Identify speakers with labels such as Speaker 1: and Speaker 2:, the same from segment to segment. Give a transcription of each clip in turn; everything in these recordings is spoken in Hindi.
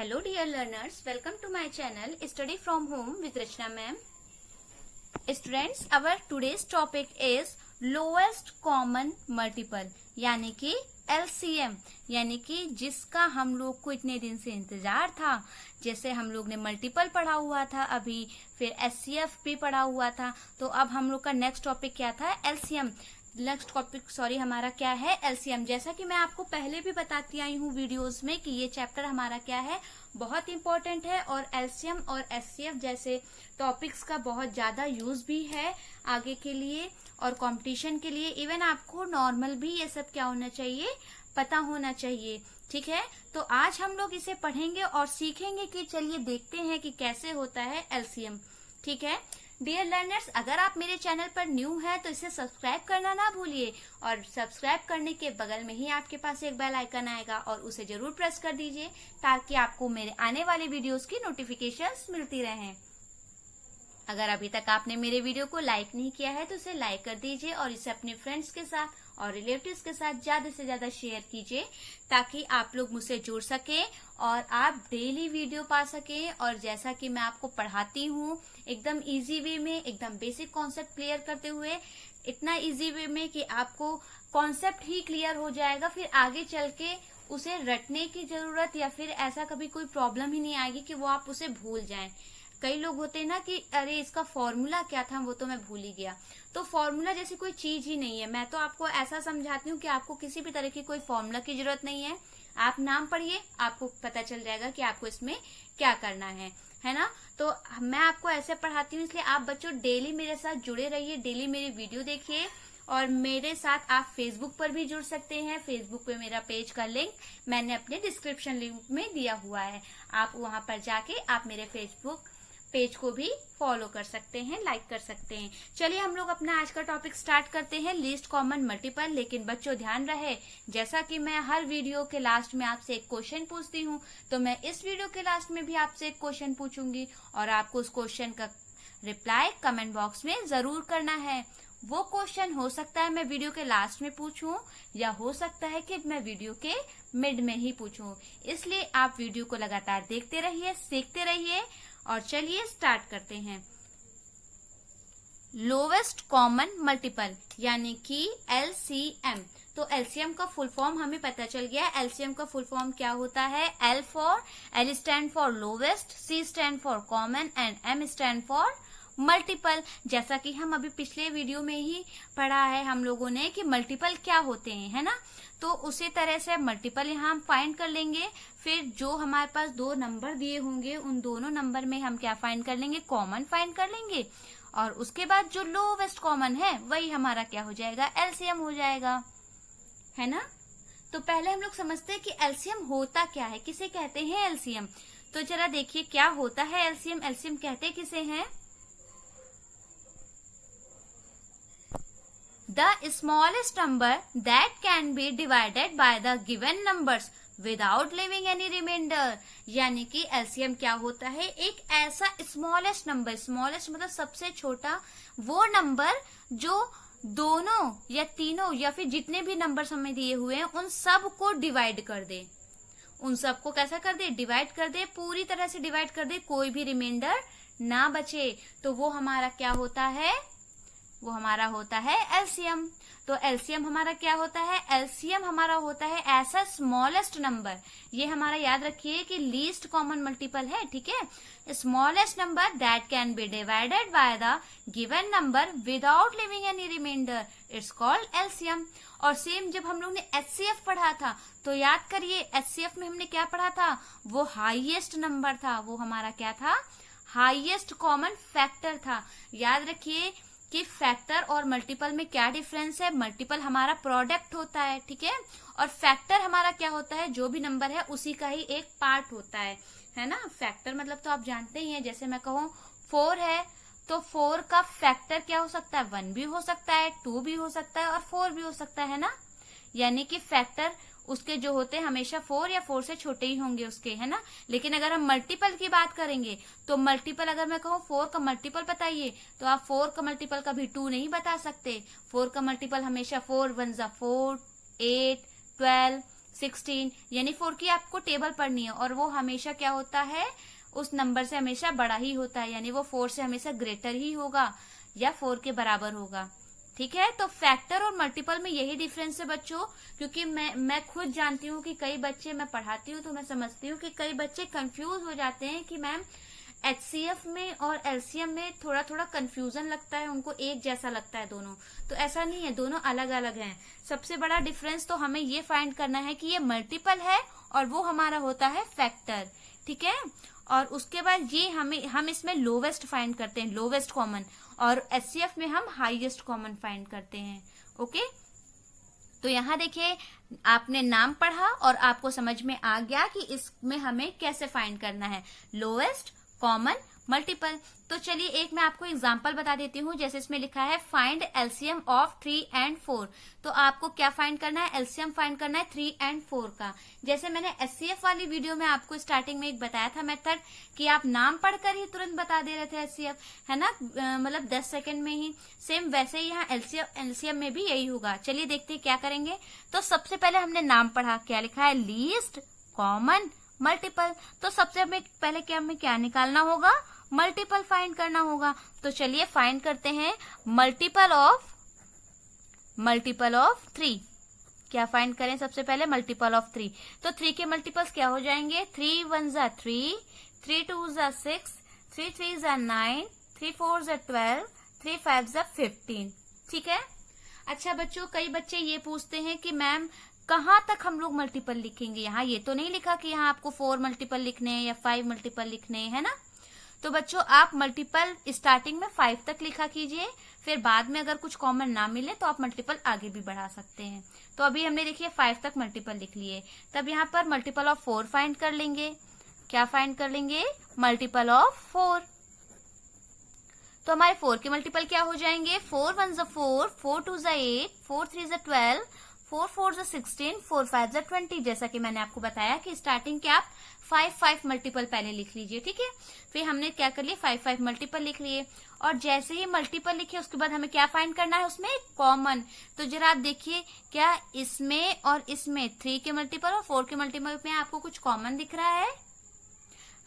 Speaker 1: Hello dear learners, welcome to my channel Study from Home with Rachna ma'am. Students, our today's topic is lowest common multiple यानी कि LCM, यानी कि जिसका हम लोग को इतने दिन से इंतजार था। जैसे हम लोग ने मल्टीपल पढ़ा हुआ था अभी, फिर SCF भी पढ़ा हुआ था, तो अब हम लोग का नेक्स्ट टॉपिक क्या था? LCM। नेक्स्ट टॉपिक हमारा क्या है? LCM। जैसा कि मैं आपको पहले भी बताती आई हूँ वीडियोस में कि ये चैप्टर हमारा क्या है, बहुत इंपॉर्टेंट है और LCM और SCF जैसे टॉपिक्स का बहुत ज्यादा यूज भी है आगे के लिए और कंपटीशन के लिए। इवन आपको नॉर्मल भी ये सब क्या होना चाहिए, पता होना चाहिए। ठीक है, तो आज हम लोग इसे पढ़ेंगे और सीखेंगे कि चलिए देखते हैं कि कैसे होता है LCM। ठीक है डियर लर्नर्स, अगर आप मेरे चैनल पर न्यू हैं तो इसे सब्सक्राइब करना ना भूलिए और सब्सक्राइब करने के बगल में ही आपके पास एक बेल आइकन आएगा और उसे जरूर प्रेस कर दीजिए ताकि आपको मेरे आने वाले वीडियोस की नोटिफिकेशंस मिलती रहें। अगर अभी तक आपने मेरे वीडियो को लाइक नहीं किया है तो इसे लाइक कर दीजिए और इसे अपने फ्रेंड्स के साथ और रिलेटिव्स के साथ ज्यादा से ज्यादा शेयर कीजिए ताकि आप लोग मुझसे जुड़ सके और आप डेली वीडियो पा सके। और जैसा कि मैं आपको पढ़ाती हूँ एकदम इजी वे में, एकदम बेसिक कॉन्सेप्ट क्लियर करते हुए, इतना इजी वे में कि आपको कॉन्सेप्ट ही क्लियर हो जाएगा, फिर आगे चल के उसे रटने की जरूरत या फिर ऐसा कभी कोई प्रॉब्लम ही नहीं आएगी कि वो आप उसे भूल जाएं। कई लोग होते हैं ना कि अरे इसका फॉर्मूला क्या था वो तो मैं भूल ही गया। तो फॉर्मूला जैसी कोई चीज ही नहीं है। मैं तो आपको ऐसा समझाती हूँ कि आपको किसी भी तरह की कोई फॉर्मूला की जरूरत नहीं है। आप नाम पढ़िए, आपको पता चल जाएगा कि आपको इसमें क्या करना है ना। तो मैं आपको ऐसे पढ़ाती हूँ, इसलिए आप बच्चों डेली मेरे साथ जुड़े रहिए, डेली मेरी वीडियो देखिए और मेरे साथ आप फेसबुक पर भी जुड़ सकते हैं। फेसबुक पे मेरा पेज का लिंक मैंने अपने डिस्क्रिप्शन लिंक में दिया हुआ है, आप वहां पर जाके आप मेरे फेसबुक पेज को भी फॉलो कर सकते हैं, लाइक कर सकते हैं। चलिए हम लोग अपना आज का टॉपिक स्टार्ट करते हैं, लीस्ट कॉमन मल्टीपल। लेकिन बच्चों ध्यान रहे, जैसा कि मैं हर वीडियो के लास्ट में आपसे एक क्वेश्चन पूछती हूँ, तो मैं इस वीडियो के लास्ट में भी आपसे एक क्वेश्चन पूछूंगी और आपको उस क्वेश्चन का रिप्लाई कमेंट बॉक्स में जरूर करना है। वो क्वेश्चन हो सकता है मैं वीडियो के लास्ट में पूछूं या हो सकता है कि मैं वीडियो के मिड में ही पूछूं, इसलिए आप वीडियो को लगातार देखते रहिए, सीखते रहिए। और चलिए स्टार्ट करते हैं। लोवेस्ट कॉमन मल्टीपल यानी कि LCM। तो LCM का फुल फॉर्म हमें पता चल गया। LCM का फुल फॉर्म क्या होता है? L stand for lowest, C stand for common and M stand for multiple. जैसा कि हम अभी पिछले वीडियो में ही पढ़ा है हम लोगों ने कि मल्टीपल क्या होते हैं, है ना। तो उसी तरह से मल्टीपल यहाँ हम फाइंड कर लेंगे। फिर जो हमारे पास दो नंबर दिए होंगे उन दोनों नंबर में हम क्या फाइंड कर लेंगे? कॉमन फाइंड कर लेंगे और उसके बाद जो लोवेस्ट कॉमन है वही हमारा क्या हो जाएगा? LCM हो जाएगा, है ना। तो पहले हम लोग समझते हैं कि LCM होता क्या है, किसे कहते हैं LCM। तो जरा देखिए क्या होता है LCM। LCM कहते किसे हैं? The smallest number that can be divided by the given numbers without leaving any remainder। यानी कि LCM क्या होता है? एक ऐसा स्मॉलेस्ट नंबर, स्मॉलेस्ट मतलब सबसे छोटा वो नंबर जो दोनों या तीनों या फिर जितने भी नंबर हमें दिए हुए हैं उन सब को डिवाइड कर दे। उन सबको कैसा कर दे? डिवाइड कर दे, पूरी तरह से डिवाइड कर दे, कोई भी रिमाइंडर ना बचे। तो वो हमारा क्या होता है? वो हमारा होता है LCM। तो LCM हमारा क्या होता है? LCM हमारा होता है ऐसा स्मॉलेस्ट नंबर। ये हमारा याद रखिए कि लीस्ट कॉमन मल्टीपल है, ठीक है। Smallest number that can be divided by the given number without leaving any remainder, it's called LCM। और सेम जब हम लोग ने HCF पढ़ा था तो याद करिए HCF में हमने क्या पढ़ा था? वो हाईएस्ट नंबर था, वो हमारा क्या था? हाईएस्ट कॉमन फैक्टर था। याद रखिए कि फैक्टर और मल्टीपल में क्या डिफरेंस है? मल्टीपल हमारा प्रोडक्ट होता है, ठीक है, और फैक्टर हमारा क्या होता है? जो भी नंबर है उसी का ही एक पार्ट होता है ना। फैक्टर मतलब तो आप जानते ही हैं, जैसे मैं कहूँ 4 है तो 4 का फैक्टर क्या हो सकता है? 1 भी हो सकता है, 2 भी हो सकता है और 4 भी हो सकता है ना। यानी कि फैक्टर उसके जो होते हैं हमेशा 4 या 4 से छोटे ही होंगे उसके, है ना। लेकिन अगर हम मल्टीपल की बात करेंगे तो मल्टीपल अगर मैं कहूँ 4 का मल्टीपल बताइए तो आप 4 का मल्टीपल कभी 2 नहीं बता सकते। 4 का मल्टीपल हमेशा 4 1 जा 4, 8, 12, 16, यानी 4 की आपको टेबल पढ़नी है और वो हमेशा क्या होता है, उस नंबर से हमेशा बड़ा ही होता है, यानी वो 4 से हमेशा ग्रेटर ही होगा या 4 के बराबर होगा। ठीक है, तो फैक्टर और मल्टीपल में यही डिफरेंस है बच्चों, क्योंकि मैं खुद जानती हूँ कि कई बच्चे, मैं पढ़ाती हूँ तो मैं समझती हूँ कि कई बच्चे कंफ्यूज हो जाते हैं कि मैम एचसीएफ में और एलसीएम में थोड़ा थोड़ा कंफ्यूजन लगता है, उनको एक जैसा लगता है दोनों। तो ऐसा नहीं है, दोनों अलग अलग हैं। सबसे बड़ा डिफरेंस तो हमें ये फाइंड करना है कि ये मल्टीपल है और वो हमारा होता है फैक्टर। ठीक है, और उसके बाद ये हम इसमें लोवेस्ट फाइंड करते हैं, लोवेस्ट कॉमन, और एचसीएफ में हम हाईएस्ट कॉमन फाइंड करते हैं। ओके, तो यहाँ देखिए आपने नाम पढ़ा और आपको समझ में आ गया कि इसमें हमें कैसे फाइंड करना है, लोवेस्ट, कॉमन, मल्टीपल। तो चलिए एक मैं आपको एग्जांपल बता देती हूँ। जैसे इसमें लिखा है फाइंड एलसीएम ऑफ 3 and 4, तो आपको क्या फाइंड करना है, एलसीएम फाइंड करना है 3 and 4 का। जैसे मैंने एचसीएफ वाली वीडियो में आपको स्टार्टिंग में एक बताया था मेथड कि आप नाम पढ़कर ही तुरंत बता दे रहे थे एचसीएफ, है ना, मतलब 10 सेकंड में ही। सेम वैसे ही यहाँ एलसीएम में भी यही होगा। चलिए देखते हैं क्या करेंगे। तो सबसे पहले हमने नाम पढ़ा, क्या लिखा है, लीस्ट, कॉमन, मल्टीपल। तो सबसे पहले हमें क्या निकालना होगा, मल्टीपल फाइंड करना होगा। तो चलिए फाइंड करते हैं मल्टीपल ऑफ 3। क्या फाइंड करें सबसे पहले, मल्टीपल ऑफ 3। तो 3 के मल्टीपल्स क्या हो जाएंगे, 3 1 3, 3 2 6, 3 3 9, 3 4 12, 3 5 15। ठीक है। अच्छा बच्चों, कई बच्चे ये पूछते हैं कि मैम कहाँ तक हम लोग मल्टीपल लिखेंगे, यहाँ ये तो नहीं लिखा कि यहाँ आपको 4 मल्टीपल लिखने हैं या 5 मल्टीपल लिखने हैं, है ना। तो बच्चों आप मल्टीपल स्टार्टिंग में 5 तक लिखा कीजिए, फिर बाद में अगर कुछ कॉमन ना मिले तो आप मल्टीपल आगे भी बढ़ा सकते हैं। तो अभी हमने देखिए 5 तक मल्टीपल लिख लिए। तब यहाँ पर मल्टीपल ऑफ 4 फाइंड कर लेंगे। क्या फाइंड कर लेंगे, मल्टीपल ऑफ 4। तो हमारे 4 के मल्टीपल क्या हो जाएंगे, 4 1 4, 4 2 8, 4 3 12, 4 4 16, 4 5 20। जैसा कि मैंने आपको बताया कि स्टार्टिंग के आप 5 मल्टीपल पहले लिख लीजिए। ठीक है, फिर हमने क्या कर लिया, 5 मल्टीपल लिख लिए। और जैसे ही मल्टीपल लिखे उसके बाद हमें क्या फाइंड करना है, उसमें कॉमन। तो जरा आप देखिए क्या इसमें और इसमें 3 के मल्टीपल और 4 के मल्टीपल में आपको कुछ कॉमन दिख रहा है,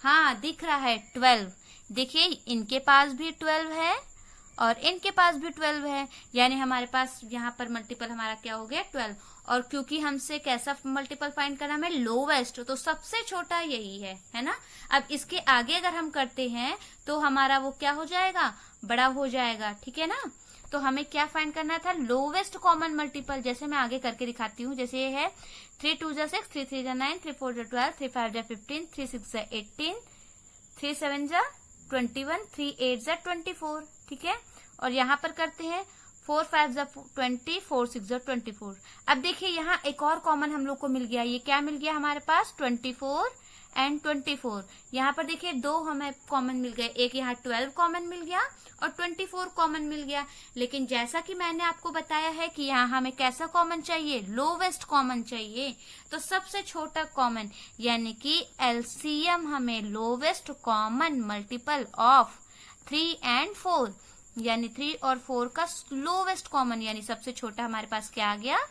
Speaker 1: हाँ दिख रहा है, 12। देखिए इनके पास भी 12 है और इनके पास भी 12 है, यानी हमारे पास यहाँ पर मल्टीपल हमारा क्या हो गया, 12। और क्योंकि हमसे कैसा मल्टीपल फाइंड करना हमें, लोवेस्ट, तो सबसे छोटा यही है ना। अब इसके आगे अगर हम करते हैं तो हमारा वो क्या हो जाएगा, बड़ा हो जाएगा। ठीक है ना, तो हमें क्या फाइंड करना था, लोवेस्ट कॉमन मल्टीपल। जैसे मैं आगे करके दिखाती हूँ, जैसे ये है 3 2 6, 3 3 9, 3 4 12, 3 5 15, 3 6 18, 3 7 21, 3 8 24। ठीक है, और यहाँ पर करते हैं 4 5 20, 4 6 24। अब देखिए यहाँ एक और कॉमन हम लोग को मिल गया। ये क्या मिल गया हमारे पास, 24 and 24। यहाँ पर देखिए 2 हमें कॉमन मिल गए, एक यहाँ 12 कॉमन मिल गया और 24 कॉमन मिल गया। लेकिन जैसा कि मैंने आपको बताया है कि यहाँ हमें कैसा कॉमन चाहिए, लोवेस्ट कॉमन चाहिए। तो सबसे छोटा कॉमन, यानी कि एलसीएम हमें lowest common multiple of 3 and 4, यानी 3 और 4 का लोवेस्ट कॉमन, यानी सबसे छोटा हमारे पास क्या आ गया,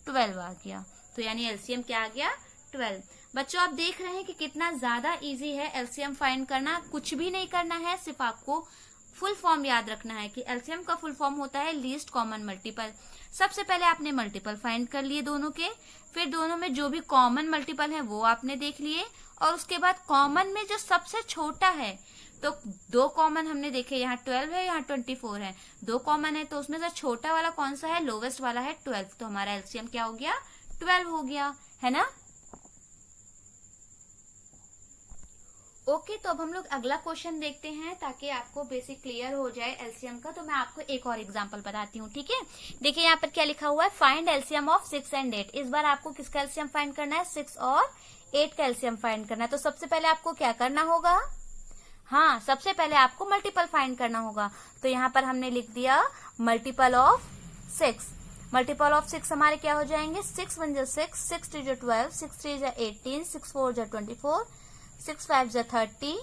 Speaker 1: 12 आ गया। तो यानी एलसीएम क्या आ गया, 12। बच्चों आप देख रहे हैं कि कितना ज्यादा इजी है एलसीएम फाइंड करना। कुछ भी नहीं करना है, सिर्फ आपको फुल फॉर्म याद रखना है कि एलसीएम का फुल फॉर्म होता है लीस्ट कॉमन मल्टीपल। सबसे पहले आपने मल्टीपल फाइंड कर लिए दोनों के, फिर दोनों में जो भी कॉमन मल्टीपल है वो आपने देख लिए, और उसके बाद कॉमन में जो सबसे छोटा है, तो 2 कॉमन हमने देखे, यहाँ 12 है, यहाँ 24 है, 2 कॉमन है, तो उसमें से छोटा वाला कौन सा है, लोवेस्ट वाला है 12। तो हमारा एलसीएम क्या हो गया, 12 हो गया, है ना। ओके, तो अब हम लोग अगला क्वेश्चन देखते हैं ताकि आपको बेसिक क्लियर हो जाए एलसीएम का। तो मैं आपको एक और एग्जांपल बताती हूँ। ठीक है, देखिए यहाँ पर क्या लिखा हुआ है, फाइंड एलसीएम ऑफ 6 and 8। इस बार आपको किसका एलसीएम फाइंड करना है, 6 और 8 का एलसीएम फाइंड करना है। तो सबसे पहले आपको क्या करना होगा, हाँ सबसे पहले आपको मल्टीपल फाइंड करना होगा। तो यहाँ पर हमने लिख दिया मल्टीपल ऑफ 6। मल्टीपल ऑफ 6 हमारे क्या हो जाएंगे, 6 1 6, 6 2 12, 6 3 18, 6 4 24, 6 5 30।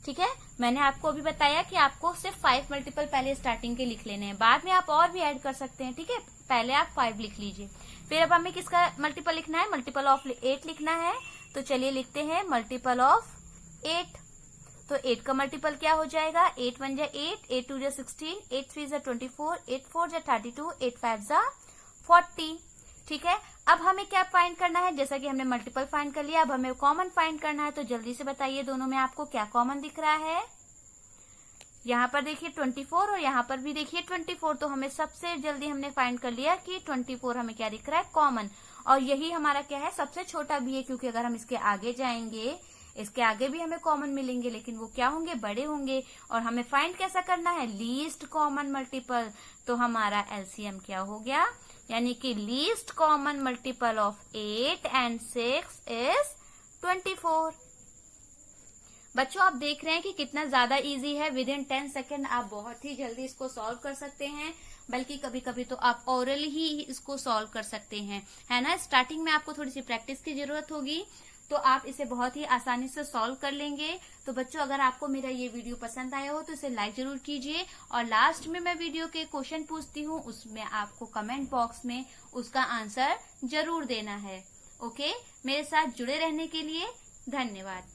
Speaker 1: ठीक है, मैंने आपको अभी बताया कि आपको सिर्फ 5 मल्टीपल पहले स्टार्टिंग के लिख लेने हैं, बाद में आप और भी ऐड कर सकते हैं। ठीक है, पहले आप 5 लिख लीजिए। फिर अब हमें किसका मल्टीपल लिखना है, मल्टीपल ऑफ 8 लिखना है। तो चलिए लिखते हैं मल्टीपल ऑफ 8। तो 8 का मल्टीपल क्या हो जाएगा, 8 1 जा 8, 8 2 जा 16, 8 3 जा 24, 8 4 जा 32, 8 5 जा 40। ठीक है, अब हमें क्या फाइंड करना है, जैसा कि हमने मल्टीपल फाइंड कर लिया, अब हमें कॉमन फाइंड करना है। तो जल्दी से बताइए दोनों में आपको क्या कॉमन दिख रहा है। यहाँ पर देखिए 24 और यहाँ पर भी देखिए 24। तो हमें सबसे जल्दी हमने फाइंड कर लिया कि 24 हमें क्या दिख रहा है, कॉमन। और यही हमारा क्या है, सबसे छोटा भी है, क्योंकि अगर हम इसके आगे जाएंगे, इसके आगे भी हमें कॉमन मिलेंगे, लेकिन वो क्या होंगे, बड़े होंगे। और हमें फाइंड कैसा करना है, लीस्ट कॉमन मल्टीपल। तो हमारा एलसीएम क्या हो गया, यानी कि least common multiple of 8 and 6 is 24। बच्चों आप देख रहे हैं कि कितना ज्यादा इजी है। विद इन 10 सेकेंड आप बहुत ही जल्दी इसको सॉल्व कर सकते हैं, बल्कि कभी कभी तो आप ओरली ही इसको सॉल्व कर सकते हैं, है ना। स्टार्टिंग में आपको थोड़ी सी प्रैक्टिस की जरूरत होगी, तो आप इसे बहुत ही आसानी से सॉल्व कर लेंगे। तो बच्चों अगर आपको मेरा ये वीडियो पसंद आया हो तो इसे लाइक जरूर कीजिए। और लास्ट में मैं वीडियो के क्वेश्चन पूछती हूँ, उसमें आपको कमेंट बॉक्स में उसका आंसर जरूर देना है। ओके, मेरे साथ जुड़े रहने के लिए धन्यवाद।